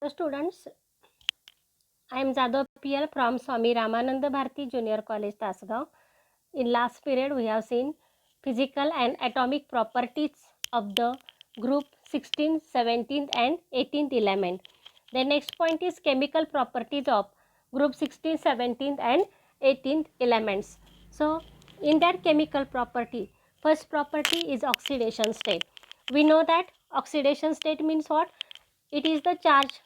So students, I am Jadhav PL from Swami Ramananda Bharati Junior College, Tasgaon. In last period, we have seen physical and atomic properties of the group 16th, 17th and 18th element. The next point is chemical properties of group 16th, 17th and 18th elements. So in that chemical property, first property is oxidation state. We know that oxidation state means what? It is the charge,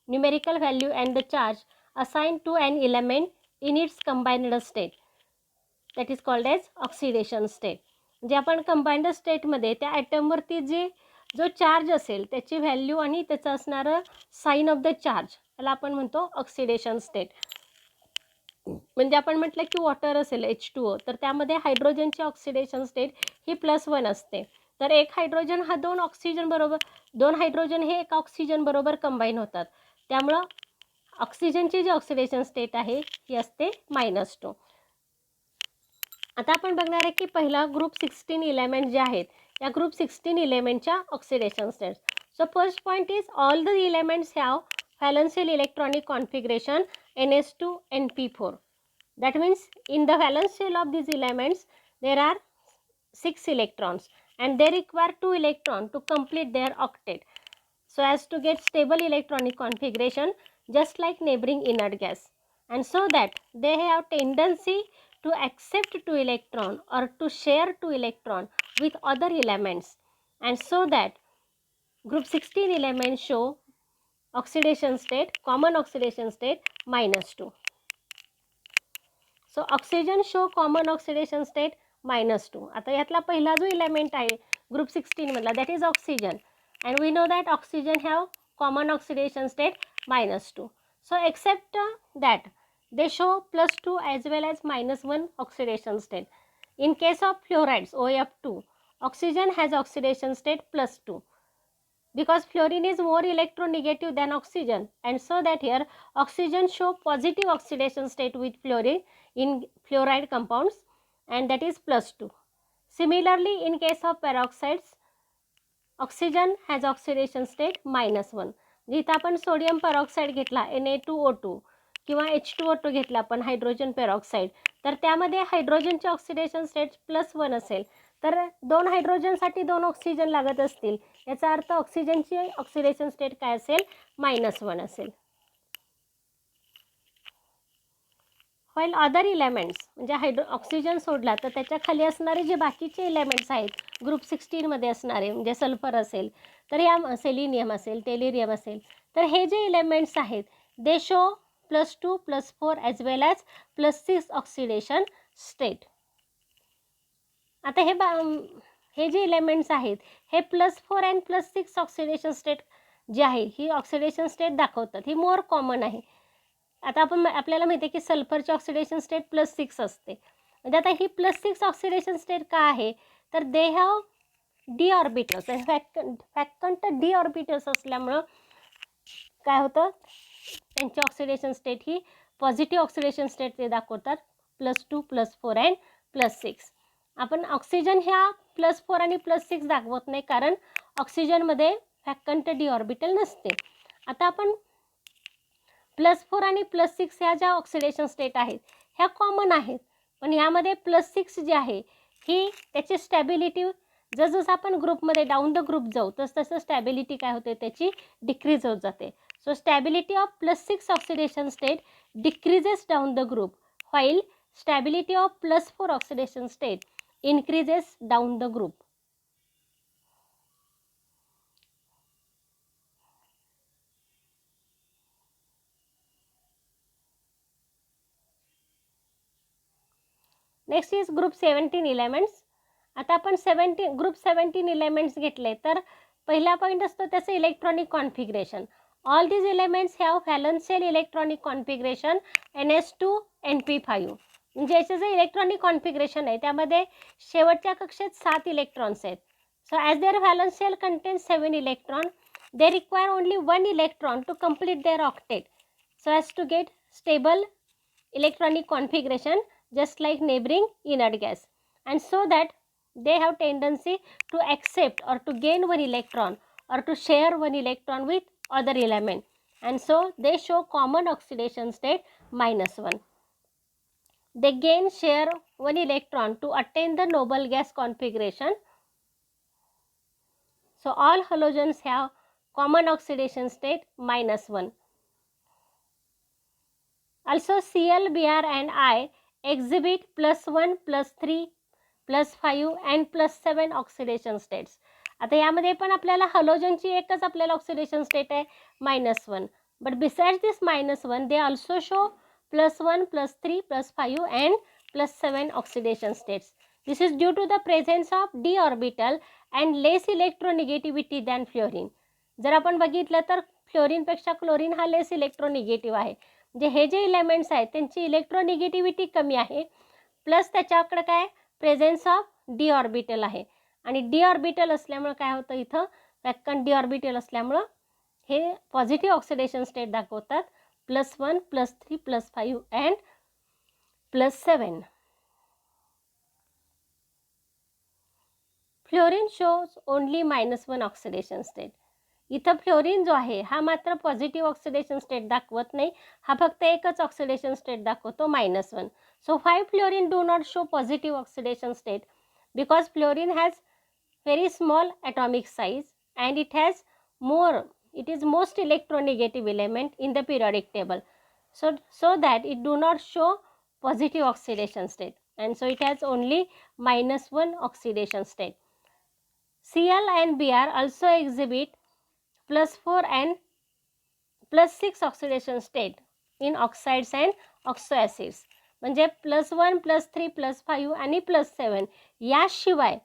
numerical value and the charge assigned to an element in its combined state, that is called as oxidation state. म्हणजे आपण combined स्टेटमध्ये त्या ॲटमवरती जो charge असेल त्याची value आणि त्याचं असणारं साइन ऑफ द चार्ज त्याला आपण म्हणतो ऑक्सिडेशन स्टेट. म्हणजे आपण म्हटलं की वॉटर असेल H2O तर त्यामध्ये हायड्रोजनची ऑक्सिडेशन स्टेट ही +1 असते. तर एक हायड्रोजन हा दोन हायड्रोजन हे एक ऑक्सिजन बरोबर कंबाईन होतात. त्यामुळं ऑक्सिजनची जी ऑक्सिडेशन स्टेट आहे ही असते -2. आता आपण बघणार आहे की पहिला ग्रुप 16 एलिमेंट जे आहेत या ग्रुप 16 एलिमेंटच्या oxidation states. So first point is all the elements have valence shell electronic configuration NH2 NP4. That means in the valence shell of these elements there are 6 electrons and they require 2 electrons to complete their octet so as to get stable electronic configuration just like neighboring inert gas, and so that they have tendency to accept 2 electron or to share 2 electron with other elements, and so that group 16 elements show oxidation state, common oxidation state -2. So oxygen show common oxidation state -2. आता यातला पहिला जो element आहे group 16 मधला that is oxygen, and we know that oxygen have common oxidation state -2. So except that they show +2 as well as -1 oxidation state. In case of fluorides OF2, oxygen has oxidation state +2 because fluorine is more electronegative than oxygen, and so that here oxygen show positive oxidation state with fluorine in fluoride compounds, and that is +2. Similarly, in case of peroxides, oxygen has oxidation state -1. जिथं आपण sodium peroxide घेतला Na2O2 किंवा H2O2 घेतला आपण hydrogen peroxide तर त्यामध्ये हायड्रोजनचे oxidation state +1 असेल तर 2 हायड्रोजनसाठी 2 ऑक्सिजन लागत असतील, याचा अर्थ ऑक्सिजनची ऑक्सिडेशन स्टेट काय असेल -1 असेल. व्हाईल अदर इलेमेंट्स म्हणजे ऑक्सिजन सोडला तर त्याच्या खाली असणारे जे बाकीचे इलेमेंट्स आहेत ग्रुप 16मध्ये असणारे म्हणजे सल्फर असेल तर या सेलिनियम असेल टेलिरियम असेल तर हे जे इलेमेंट्स आहेत दे शो +2 +4 ॲज वेल ॲज +6 ऑक्सिडेशन स्टेट. आता हे जे इलेमेंट्स आहेत हे +4 अँड +6 ऑक्सिडेशन स्टेट जी आहे ही ऑक्सिडेशन स्टेट दाखवतात, ही मोर कॉमन आहे. आता आपल्याला माहिती आहे की सल्फरची ऑक्सिडेशन स्टेट +6 असते. म्हणजे आता ही +6 ऑक्सिडेशन स्टेट का आहे तर they have d orbitals, vacant d orbitals असल्यामुळं काय होतं त्यांची ऑक्सिडेशन स्टेट ही पॉझिटिव्ह ऑक्सिडेशन स्टेट ते दाखवतात +2 +4 अँड +6. आपण ऑक्सिजन ह्या +4 आणि +6 दाखवत नाही कारण ऑक्सिजनमध्ये फॅकंट डी ऑर्बिटल नसते. आता आपण +4 आणि +6 ह्या ज्या ऑक्सिडेशन स्टेट आहेत ह्या कॉमन आहेत, पण यामध्ये +6 जे आहे ही त्याची स्टॅबिलिटी जसं आपण ग्रुपमध्ये डाऊन द ग्रुप जाऊ तसं स्टॅबिलिटी काय होते त्याची डिक्रीज होत जाते. So stability of +6 oxidation state decreases down the group while stability of +4 oxidation state increases down the group. Next is group 17 elements. आता आपण ग्रुप 17 एलिमेंट्स घेतले तर पहिला पॉईंट असतो त्याचं electronic configuration. All these elements have valence shell electronic configuration NH2 NP5. म्हणजे याचं जे इलेक्ट्रॉनिक कॉन्फिगरेशन आहे त्यामध्ये शेवटच्या कक्षेत 7 इलेक्ट्रॉन्स आहेत. So as their valence shell contains 7 electron they require only 1 electron to complete their octet so as to get stable electronic configuration just like neighboring inert gas, and so that they have tendency to accept or to gain 1 electron or to share 1 electron with other element, and so they show common oxidation state -1. They gain share one electron to attain the noble gas configuration. So all halogens have common oxidation state -1. Also Cl, Br and I exhibit +1, +3, +5 and +7 oxidation states. आता यामध्ये पण आपल्याला हलोजनची एकच आपल्याला oxidation state आहे -1, but besides this -1 they also show +1, +3, +5 and +7 oxidation states. This is due to the presence of d orbital and less electronegativity than fluorine. जर आपण बघितलं तर फ्लोरीनपेक्षा क्लोरीन हा लेस इलेक्ट्रोनिगेटिव्ह आहे. म्हणजे हे जे इलेमेंट्स आहेत त्यांची इलेक्ट्रोनिगेटिव्हिटी कमी आहे, प्लस त्याच्याकडे काय प्रेझेन्स ऑफ डी ऑर्बिटल आहे. आणि डी ऑर्बिटल असल्यामुळे काय होतं, इथं व्याकन डी ऑर्बिटल असल्यामुळं हे पॉझिटिव्ह ऑक्सिडेशन स्टेट दाखवतात +1, +3, +5 and +7. Fluorine shows only -1 oxidation state. इथं फ्लोरीन जो आहे हा मात्र पॉझिटिव्ह ऑक्सिडेशन स्टेट दाखवत नाही, हा फक्त एकच ऑक्सिडेशन स्टेट दाखवतो -1. So 5 fluorine do not show positive oxidation state because fluorine has very small atomic size and it is most electronegative element in the periodic table. So that it do not show positive oxidation state, and so it has only -1 oxidation state. Cl and Br also exhibit +4 and +6 oxidation state in oxides and oxoacids. म्हणजे +1, +3, +5 आणि +7 याशिवाय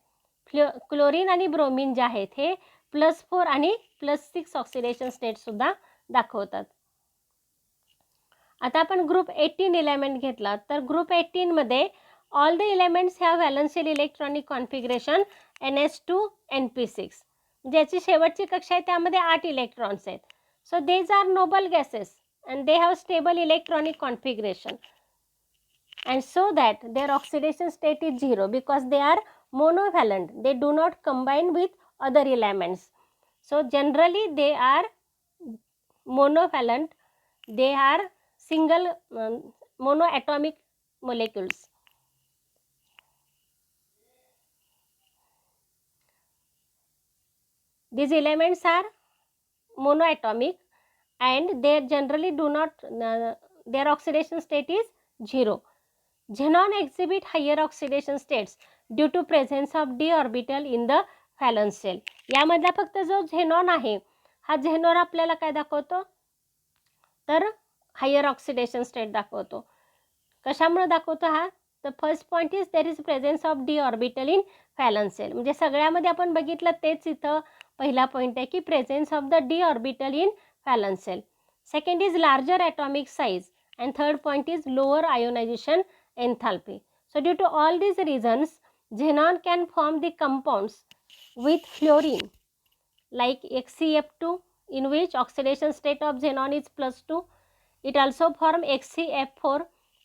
chlorine आणि bromine जे आहेत हे +4 आणि +6 oxidation स्टेटसुद्धा दाखवतात. आता आपण ग्रुप 18 एलिमेंट घेतला तर ग्रुप 18 मध्ये all the elements have valence shell electronic configuration NH2 NP6. ज्याची शेवटची कक्षा आहे त्यामध्ये 8 इलेक्ट्रॉन्स आहेत. So these are noble gases and they have stable electronic configuration, and so that their oxidation state is 0 because they are monovalent, they do not combine with other elements. So generally they are monovalent, they are single monoatomic molecules. These elements are monoatomic and they generally do not their oxidation state is 0. Xenon exhibit higher oxidation states due to presence of d orbital in the valence shell. यामधला फक्त जो xenon आहे हा xenon आपल्याला काय दाखवतो तर higher oxidation state दाखवतो. कशामुळे दाखवतो हा, तर first point is there is presence of d orbital in valence shell. म्हणजे सगळ्यामध्ये आपण बघितलं तेच इथं पहिला पॉईंट आहे की presence of the d orbital in valence shell. Second is larger atomic size and third point is lower ionization enthalpy. So due to all these reasons, xenon can form the compounds with fluorine like XeF2 in which oxidation state of xenon is +2. It also form XeF4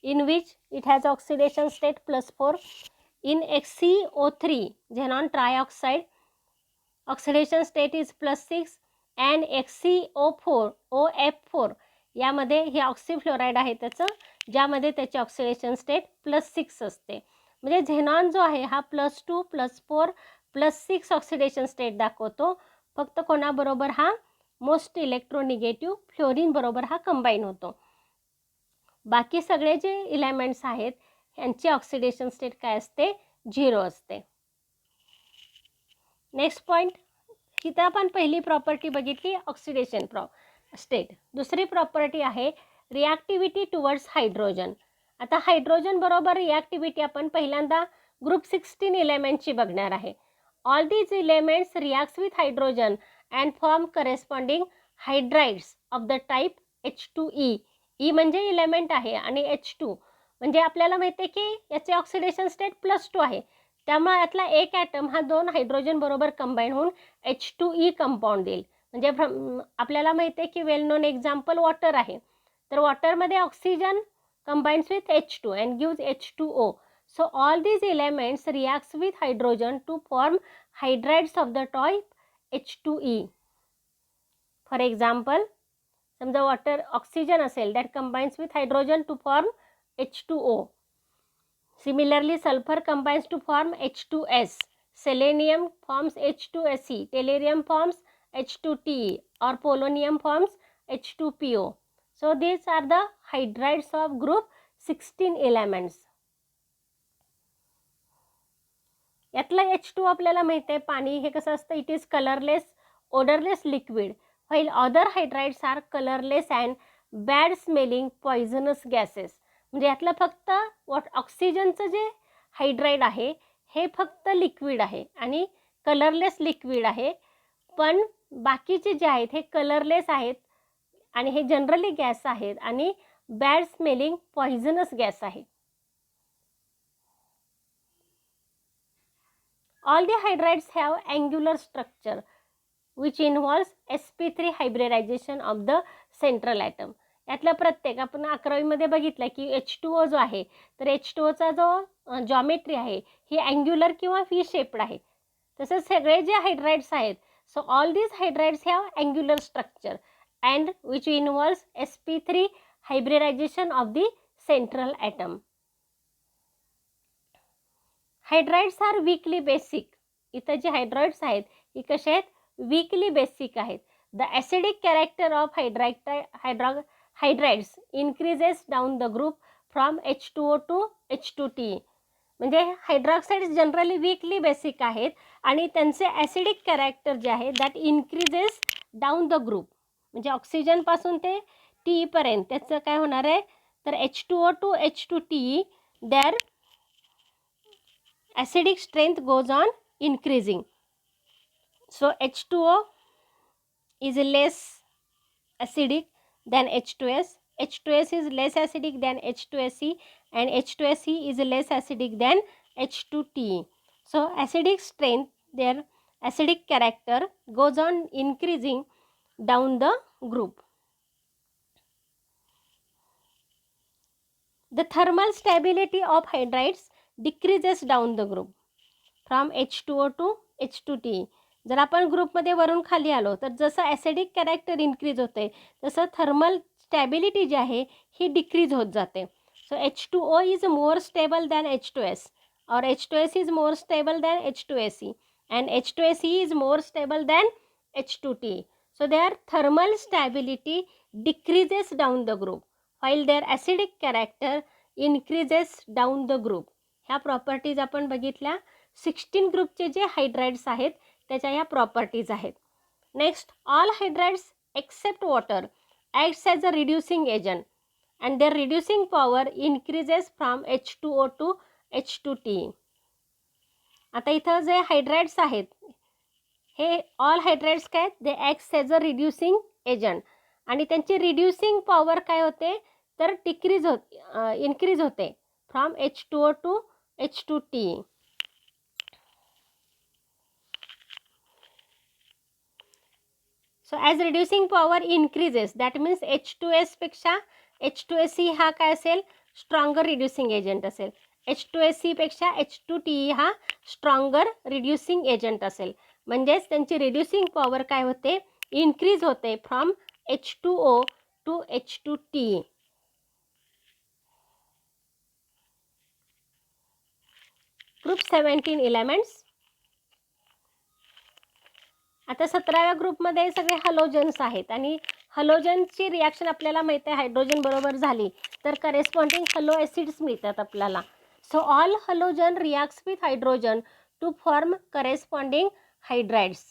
in which it has oxidation state +4. In XeO3 xenon trioxide oxidation state is +6 and XeO4 OF4 यामध्ये हे ऑक्सिफ्लोराईड आहे त्याचं, ज्यामध्ये त्याची oxidation state +6 असते. म्हणजे xenon जो आहे हा +2, +4, +6 ऑक्सिडेशन स्टेट दाखवतो. फक्त कोणाबरोबर हा मोस्ट इलेक्ट्रोनिगेटिव्ह फ्लोरीन बरोबर हा कंबाईन होतो. बाकी सगळे जे एलिमेंट्स आहेत यांची ऑक्सिडेशन स्टेट काय असते 0 असते. नेक्स्ट पॉईंट, इथं आपण पहिली प्रॉपर्टी बघितली ऑक्सिडेशन स्टेट. दुसरी प्रॉपर्टी आहे रिॲक्टिव्हिटी टुवर्ड्स हायड्रोजन. आता हायड्रोजन बरोबर रिॲक्टिव्हिटी आपण पहिल्यांदा ग्रुप 16 एलिमेंटची बघणार आहे. All these elements reacts with hydrogen and form corresponding hydrides of the type H2E. E म्हणजे एलिमेंट आहे आणि H2 म्हणजे आपल्याला माहिती आहे की याचे ऑक्सिडेशन स्टेट +2 आहे, त्यामुळे यातला एक ॲटम हा 2 हायड्रोजन बरोबर कंबाईन होऊन H2E कंपाऊंड देईल. म्हणजे आपल्याला माहिती आहे की वेल नोन एक्झाम्पल वॉटर आहे, तर वॉटरमध्ये oxygen combines with H2 and gives H2O. So all these elements reacts with hydrogen to form hydrides of the type H2E. For example समजा वॉटर ऑक्सिजन असेल that combines with hydrogen to form H2O. Similarly, sulfur combines to form H2S. Selenium forms H2Se. Tellurium forms H2Te or polonium forms H2PO. So these are the hydrides of group 16 elements. यातला H2 आपल्याला माहित आहे पाणी हे कसं असतं, it is colourless odorless liquid, while other hydrides are colorless and bad smelling poisonous gases. म्हणजे यातलं फक्त ऑक्सिजनचं जे हायड्राईड आहे हे फक्त लिक्विड आहे आणि कलरलेस लिक्विड आहे, पण बाकीचे जे आहेत हे कलरलेस आहेत आणि हे जनरली गॅस आहेत आणि बॅड स्मेलिंग पॉइझनस गॅस आहे. All the hydrides have angular structure which involves sp3 hybridization of the central atom. यातलं प्रत्येक आपण 11वीमध्ये बघितलं की H2O जो आहे तर H2Oचा जो जॉमेट्री आहे ही अँग्युलर किंवा व्ही शेप्ड आहे. तसंच सगळे जे हायड्राइड्स आहेत so all these hydrides have angular structure and which involves sp3 hybridization of the central atom. Hydrides are weakly basic. इथं जे हायड्राइड्स आहेत ही कसे आहेत, वीकली बेसिक आहेत. The acidic character of hydrides increases down the group from H2O to H2Te. म्हणजे हायड्रॉक्साइड्स generally weekly basic आहेत आणि त्यांचे ॲसिडिक कॅरेक्टर जे आहे that increases down the group. म्हणजे ऑक्सिजनपासून ते टी पर्यंत त्याचं काय होणार आहे तर H2O to H2Te their acidic strength goes on increasing. So H2O is less acidic than H2S. H2S is less acidic than H2Se and H2Se is less acidic than H2Te. So acidic strength, their acidic character goes on increasing down the group. The thermal stability of hydrides decreases down the group from H2O to H2Te. जर आपण ग्रुपमध्ये वरून खाली आलो तर जसं acidic character increase होते तसं थर्मल स्टॅबिलिटी जी आहे ही डिक्रीज होत जाते. So H2O is more stable than H2S और H2S is more stable than H2Se and H2Se is more stable than H2Te. So their thermal stability decreases down the group while their acidic character increases down the group. ह्या properties आपण बघितल्या. 16 ग्रुपचे जे hydrides आहेत त्याच्या ह्या properties आहेत. Next, all hydrides except water acts as a reducing agent and their reducing power increases from H2O to H2Te. आता इथं जे हायड्राइड्स आहेत हे ऑल हायड्राइड्स काय they acts as a reducing agent आणि त्यांची रिड्युसिंग पॉवर काय होते तर इन्क्रीज होते from H2O to H2Te. So as reducing power increases that means H2S पेक्षा H2Se हा काय असेल स्ट्रॉंगर रिड्युसिंग एजंट असेल. H2Se पेक्षा H2Te हा स्ट्रॉंगर रिड्युसिंग एजंट असेल. म्हणजेच त्यांची रिड्युसिंग पॉवर काय होते इन्क्रीज होते from H2O to H2Te. Group 17 elements. आता 17व्या ग्रुपमध्ये सगळे हलोजन्स आहेत आणि हलोजनची रिॲक्शन आपल्याला माहिती आहे हायड्रोजन बरोबर झाली तर करेस्पॉन्डिंग हलो ॲसिड्स मिळतात आपल्याला. So all halogen reacts with hydrogen to form corresponding hydrides.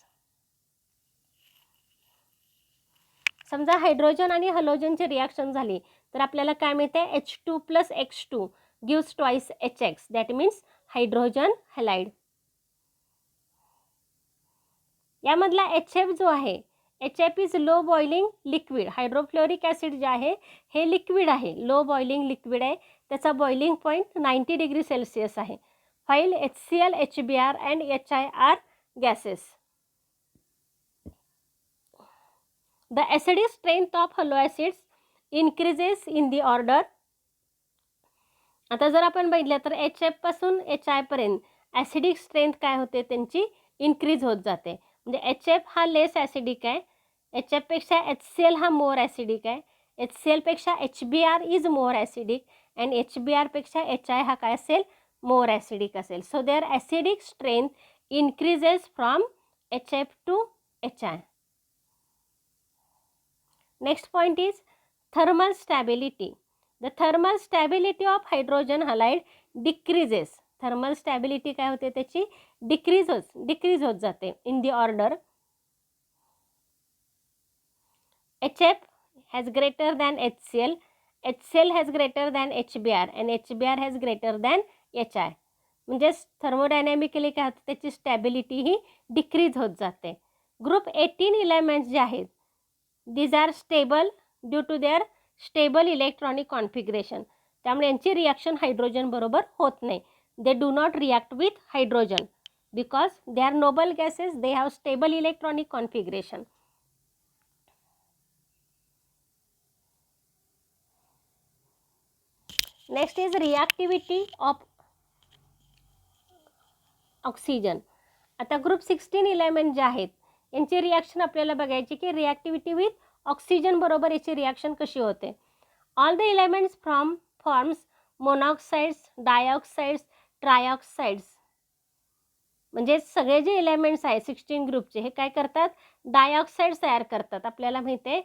समजा हायड्रोजन आणि हलोजनची रिॲक्शन झाली तर आपल्याला काय मिळते H2 + X2 gives twice HX that means hydrogen halide. यामधला HF जो आहे HF is low boiling liquid. Hydrofluoric acid जे आहे हे लिक्विड आहे, लो बॉइलिंग लिक्विड आहे. त्याचा बॉइलिंग पॉईंट 90 डिग्री सेल्सिअस आहे. File HCl, HBr and HI are gases. The acidic strength of halo acids increases in the order. आता जर आपण बघितलं तर HF पासून HI पर्यंत ॲसिडिक स्ट्रेंथ काय होते त्यांची इन्क्रीज होत जाते. म्हणजे HF हा लेस ॲसिडिक आहे HF पेक्षा HCl हा मोर ॲसिडिक आहे. HCl पेक्षा HBr is more acidic and HBr पेक्षा HI हा काय असेल, मोर ॲसिडिक असेल. So their acidic strength increases from HF to HI. Next point is thermal stability. The thermal stability of hydrogen halide decreases. Thermal stability काय होते त्याची, decrease होत जाते in the order HF has greater than HCl, HCl has greater than HBr and HBr has greater than HI. म्हणजे thermodynamically काय होतं, त्याची stability ही decrease होत जाते. ग्रुप 18 एलिमेंट्स जे आहेत, these are stable due to their stable electronic configuration. त्यामुळे यांची रिॲक्शन हायड्रोजन बरोबर होत नाही. they do not react with hydrogen because they are noble gases, they have stable electronic configuration. Next is reactivity of oxygen. आता group 16 element जे आहेत यांची reaction आपल्याला बघायची की रिॲक्टिव्हिटी विथ ऑक्सिजन बरोबर याची रिॲक्शन कशी होते. All the elements forms monoxides, dioxides, trioxides. म्हणजे सगळे जे एलिमेंट्स आहेत 16 ग्रुपचे हे काय करतात, डायऑक्साइड्स तयार करतात. आपल्याला माहिती आहे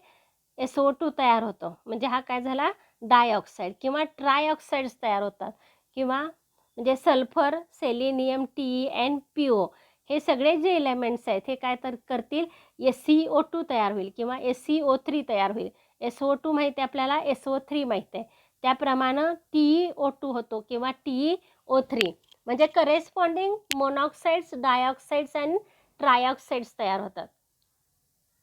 SO2 तयार होतो, म्हणजे हा काय झाला, डायऑक्साइड. किंवा ट्रायऑक्साइड्स तयार होतात, किंवा म्हणजे सल्फर, सेलेनियम, TeN, PO हे सगळे जे एलिमेंट्स आहेत हे काय तर करतील, SiO2 तयार होईल किंवा SiO3 तयार होईल. SO2 माहिती आहे आपल्याला, SO3 माहिती आहे, त्याप्रमाणे TeO2 होतो किंवा TeO3. म्हणजे करेस्पॉन्डिंग मोनॉक्साइड्स, डायऑक्साइड्स अँड ट्रायऑक्साइड्स तयार होतात.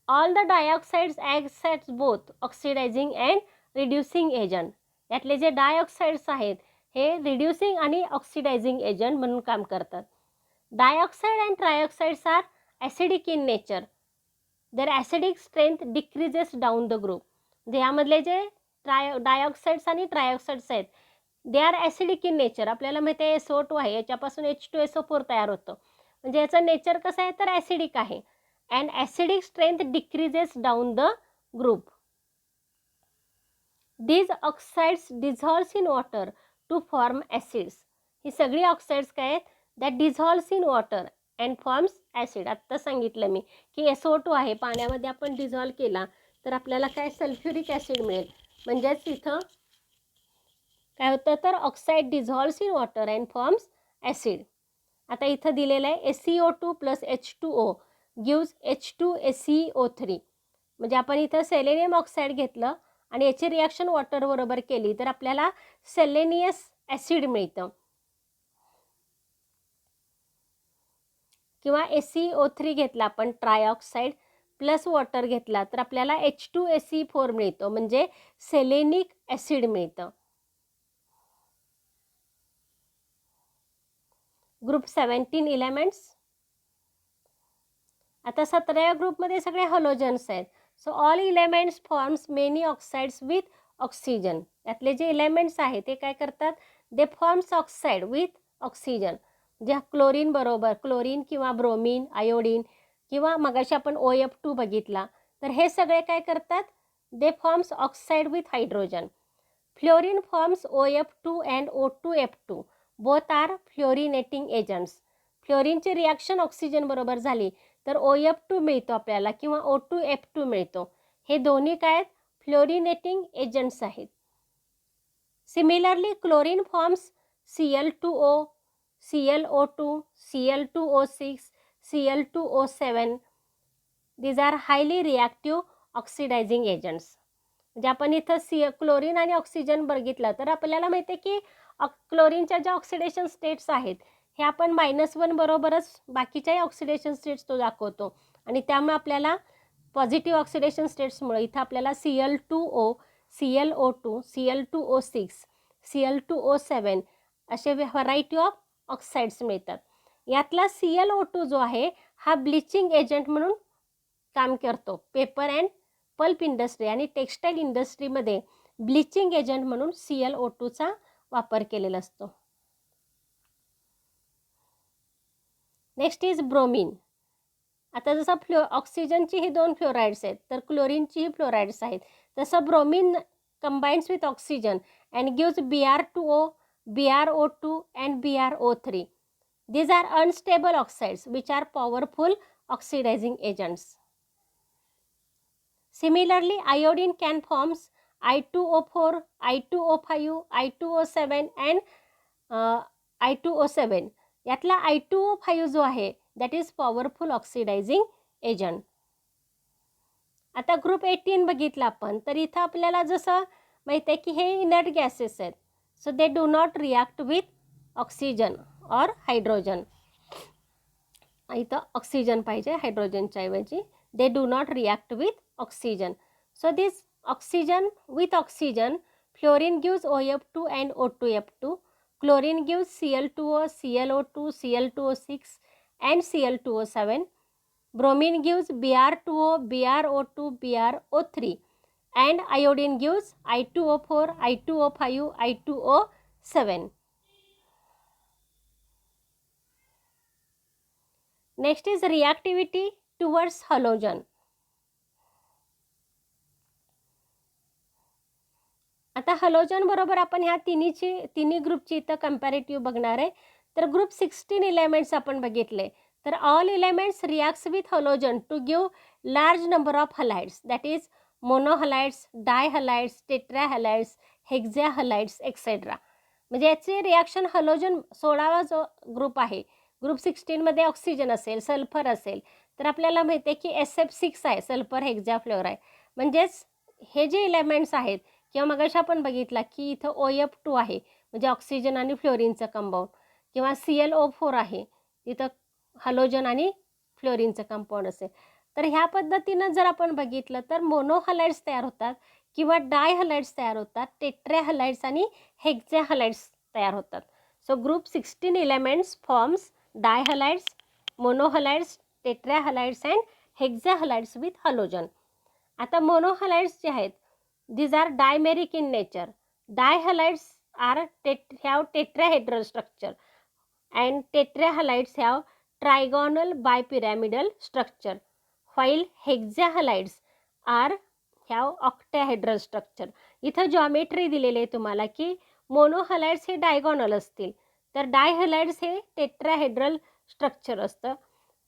All the dioxides acts as both oxidising and reducing agent. यातले जे डायऑक्साइड्स आहेत हे रिड्युसिंग आणि ऑक्सिडायझिंग एजंट म्हणून काम करतात. Dioxide and trioxides are acidic in nature. Their acidic strength decreases down the group. म्हणजे यामधले जे डायऑक्साइड्स आणि ट्रायऑक्साइड्स आहेत they are acidic in nature. आपल्याला माहिती आहे SO2 आहे, याच्यापासून H2SO4 तयार होतं, म्हणजे याचं नेचर कसं आहे तर ॲसिडिक आहे. And acidic strength decreases down the group. These oxides dissolves in water to form acids. ही सगळी ऑक्साइड्स काय आहेत, that dissolves in water and forms acid. आत्ता सांगितलं मी की SO2 आहे, पाण्यामध्ये आपण डिझॉल्व केला तर आपल्याला काय सल्फ्युरिक ॲसिड मिळेल. म्हणजेच इथं काय होतं तर oxide dissolves in water and forms acid. आता इथं दिलेलं आहे SiO2 + H2O गिव्स H2SiO3. म्हणजे आपण इथं सेलेनियम ऑक्साईड घेतलं आणि याची रिॲक्शन वॉटर बरोबर केली तर आपल्याला सेलेनियस ॲसिड मिळतं. किंवा SiO3 घेतला आपण ट्रायऑक्साईड प्लस वॉटर घेतला तर आपल्याला H2SE4 मिळतो, म्हणजे सेलेनिक ॲसिड मिळतं. Group 17 elements. आता 17व्या ग्रुपमध्ये सगळे हॅलोजन्स आहेत. So all elements forms many oxides with oxygen. यातले जे एलिमेंट्स आहेत ते काय करतात, they forms oxide with oxygen. जे क्लोरीन बरोबर, क्लोरीन किंवा ब्रोमीन, आयोडीन किंवा मगाशी आपण OF2 बघितला, तर हे सगळे काय करतात, they forms oxide with hydrogen. Fluorine forms OF2 and O2F2. Both are fluorinating agents. फ्लोरीनची रिॲक्शन ऑक्सिजन बरोबर झाली तर OF2 मिळतो आपल्याला किंवा O2F2 मिळतो. हे दोन्ही काय आहेत, फ्लोरिनेटिंग एजंट्स आहेत. Similarly chlorine forms Cl2O, ClO2, Cl2O6, Cl2O7. these are highly reactive oxidizing agents. म्हणजे आपण इथं क्लोरीन आणि ऑक्सिजन बघितलं तर आपल्याला माहिती आहे की क्लोरीनच्या ज्या ऑक्सिडेशन स्टेट्स आहेत हे आपण -1 बरोबरच बाकीच्याही ऑक्सिडेशन स्टेट्स तो दाखवतो, आणि त्यामुळे आपल्याला पॉझिटिव्ह ऑक्सिडेशन स्टेट्समुळे इथं आपल्याला Cl2O, ClO2, Cl2O6, Cl2O7 असे व्हरायटी ऑफ ऑक्साइड्स मिळतात. यातला ClO2 जो आहे हा ब्लिचिंग एजंट म्हणून काम करतो. पेपर अँड पल्प इंडस्ट्री आणि टेक्स्टाईल इंडस्ट्रीमध्ये ब्लिचिंग एजंट म्हणून ClO2चा वापर केलेला असतो. Next is bromine. आता जसं ऑक्सिजनची ही 2 फ्लोराईड्स आहेत, तर क्लोरीनचीही फ्लोराईड्स आहेत. तसं bromine combines with oxygen and gives Br2O, BrO2 and BrO3. These are unstable oxides which are powerful oxidizing agents. Similarly, iodine can forms I2O4, I2O5, I2O7 and I2O7. यातला I2O5 जो आहे that is powerful oxidizing agent. आता group 18 बघितला आपण, तर इथं आपल्याला जसं माहिती आहे की हे इनर्ट गॅसेस आहेत, so they do not react with oxygen और हायड्रोजन. इथं ऑक्सिजन पाहिजे हायड्रोजनच्या ऐवजी. They do not react with oxygen. So this oxygen with oxygen, fluorine gives OF2 and O2F2. Chlorine gives Cl2O, ClO2, Cl2O6 and Cl2O7. Bromine gives Br2O, BrO2, BrO3 and iodine gives I2O4, I2O5, I2O7. Next is reactivity towards halogen. आता halogen बरोबर आपण ह्या तिन्ही ग्रुपची इथं comparative बघणार आहे. तर group 16 elements आपण बघितले. तर all elements reacts with halogen to give large number of halides, that is monohalides, dihalides, tetrahalides, hexahalides etcetera. म्हणजे याचे रिॲक्शन हलोजन 16वा जो ग्रुप आहे, ग्रुप 16मध्ये ऑक्सिजन असेल, सल्फर असेल, तर आपल्याला माहिती आहे की SF6 आहे, सल्फर हेक्झा फ्लोराईड. म्हणजेच हे जे एलिमेंट्स आहेत किंवा मगाशी आपण बघितला की इथं OF2 आहे म्हणजे ऑक्सिजन आणि फ्लोरीनचं कंपाऊंड, किंवा ClO4 आहे, इथं हलोजन आणि फ्लोरीनचं कंपाऊंड असेल. तर ह्या पद्धतीनं जर आपण बघितलं तर मोनोहलाइड्स तयार होतात किंवा डायहलाइड्स तयार होतात, टेट्राहलाइड्स आणि हेक्झाहलाइड्स तयार होतात. So group 16 elements forms dihalides, monohalides, tetrahalides and hexahalides with halogen. आता मोनोहलाइड्स जे आहेत, these are dimeric in nature. Dihalides are have tetrahedral structure and tetrahalides have trigonal bipyramidal structure, while hexahalides are have octahedral structure. इथं geometry दिलेली आहे तुम्हाला की मोनोहलाइड्स हे diagonal असतील, तर डायहलाइड्स हे टेट्राहेड्रल स्ट्रक्चर असतं.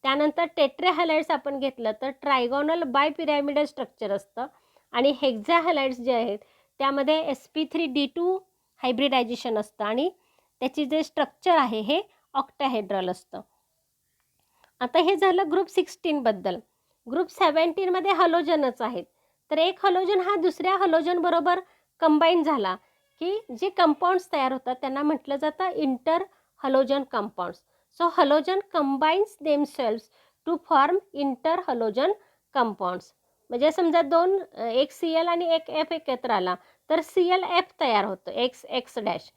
त्यानंतर टेट्राहलाइड्स आपण घेतलं तर ट्रायगोनल बायपिरॅमिडल स्ट्रक्चर असतं. आणि हेक्झाहलाइड्स जे आहेत त्यामध्ये sp3d2 हायब्रिडायझेशन असतं आणि त्याची जे स्ट्रक्चर आहे हे ऑक्टाहेड्रल असतं. आता हे झालं ग्रुप 16बद्दल. ग्रुप 17मध्ये हलोजनच आहेत. तर एक हलोजन हा दुसऱ्या हलोजन बरोबर कंबाईन झाला की जे कंपाऊंड्स तयार होतात त्यांना म्हटलं जातं inter halogen compounds. So halogen combines themselves to form inter halogen compounds. म्हणजे समजा एक Cl आणि एक F एकत्र आला तर ClF तयार होतं, X डॅश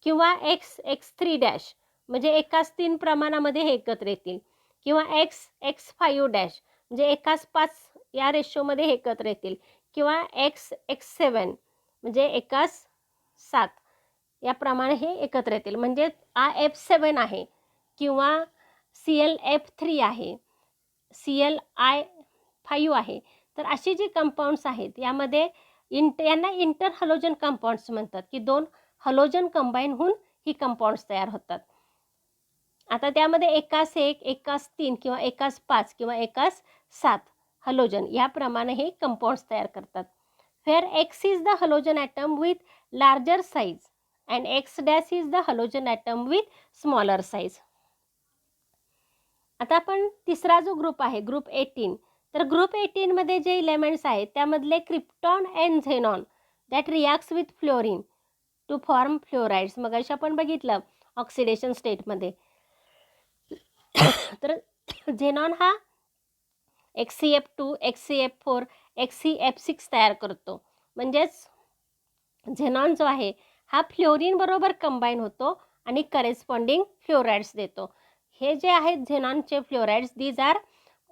किंवा X3 डॅश, म्हणजे एकाच 3 प्रमाणामध्ये हे एकत्र येतील, किंवा X5 डॅश म्हणजे एकाच 5 या रेशोमध्ये हे एकत्र येतील, किंवा X7 म्हणजे एकाच 7 याप्रमाणे हे एकत्र येतील. म्हणजे F7 आहे किंवा ClF3 आहे, ClI5 आहे. तर अशी जी कंपाऊंड्स आहेत यामध्ये यांना इंटर हलोजन कंपाऊंड्स म्हणतात की 2 हलोजन कंबाईन होऊन ही कंपाऊंड्स तयार होतात. आता त्यामध्ये एकास 1, एकास 3 किंवा एकास 5 किंवा एकास 7 हलोजन याप्रमाणे हे कंपाऊंड्स तयार करतात. Where X is the halogen atom with larger size and X dash is the halogen atom with smaller size. आता आपण तिसरा जो ग्रुप आहे ग्रुप 18, तर ग्रुप 18मध्ये जे एलिमेंट्स आहेत त्यामधले krypton and xenon that reacts with fluorine to form fluorides. मग अशा आपण बघितलं ऑक्सिडेशन स्टेटमध्ये. तर झेनॉन हा XCF2, XCF4, XCF6 तयार करतो. म्हणजेच झेनॉन जो आहे हा फ्लोरीन बरोबर कंबाईन होतो आणि करेस्पॉन्डिंग फ्लोराईड्स देतो. हे जे आहेत झेनॉनचे fluorides, these are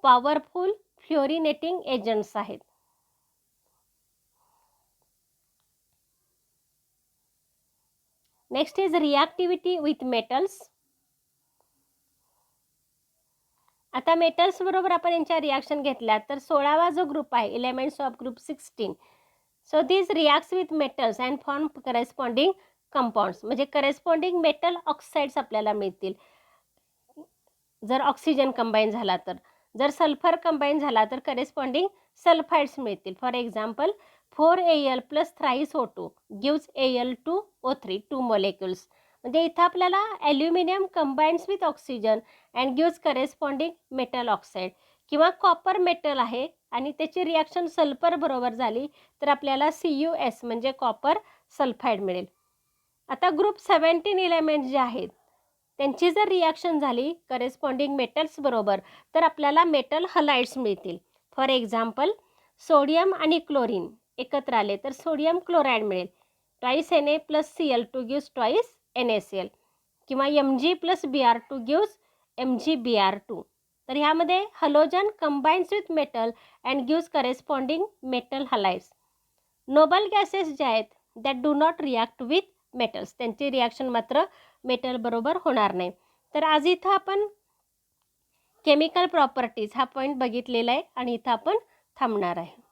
powerful fluorinating agents आहेत. Next is reactivity with metals. आता मेटल्स बरोबर आपण यांच्या रिॲक्शन घेतल्या तर 16वा जो ग्रुप आहे elements of group 16. So this reacts with metals and form corresponding compounds. म्हणजे करेस्पॉन्डिंग मेटल ऑक्साईड्स आपल्याला मिळतील जर ऑक्सिजन कंबाईन झाला तर. जर सल्फर कंबाईन झाला तर करेस्पॉन्डिंग सल्फाइड्स मिळतील. For example 4Al plus thrice O2 gives Al2O3 2 molecules. म्हणजे इथं आपल्याला aluminium combines with oxygen and gives corresponding metal oxide. किंवा कॉपर मेटल आहे आणि त्याची रिॲक्शन सल्फर बरोबर झाली तर आपल्याला CuS म्हणजे कॉपर सल्फाईड मिळेल. आता ग्रुप 17 एलिमेंट जे आहेत त्यांची जर रिॲक्शन झाली करेस्पॉन्डिंग मेटल्स बरोबर तर आपल्याला मेटल हलाइड्स मिळतील. फॉर एक्झाम्पल सोडियम आणि क्लोरीन एकत्र आले तर सोडियम क्लोराईड मिळेल. Twice Na plus Cl2 gives twice NaCl. किंवा Mg plus Br2 gives MgBr2. तर ह्यामध्ये halogen combines with metal and gives corresponding metal halides. Noble gases जे आहेत that do not react with metals त्यांची reaction मात्र metal बरोबर होणार नाही. तर आज इथं आपण केमिकल प्रॉपर्टीज हा पॉईंट बघितलेला आहे आणि इथं आपण थांबणार आहे.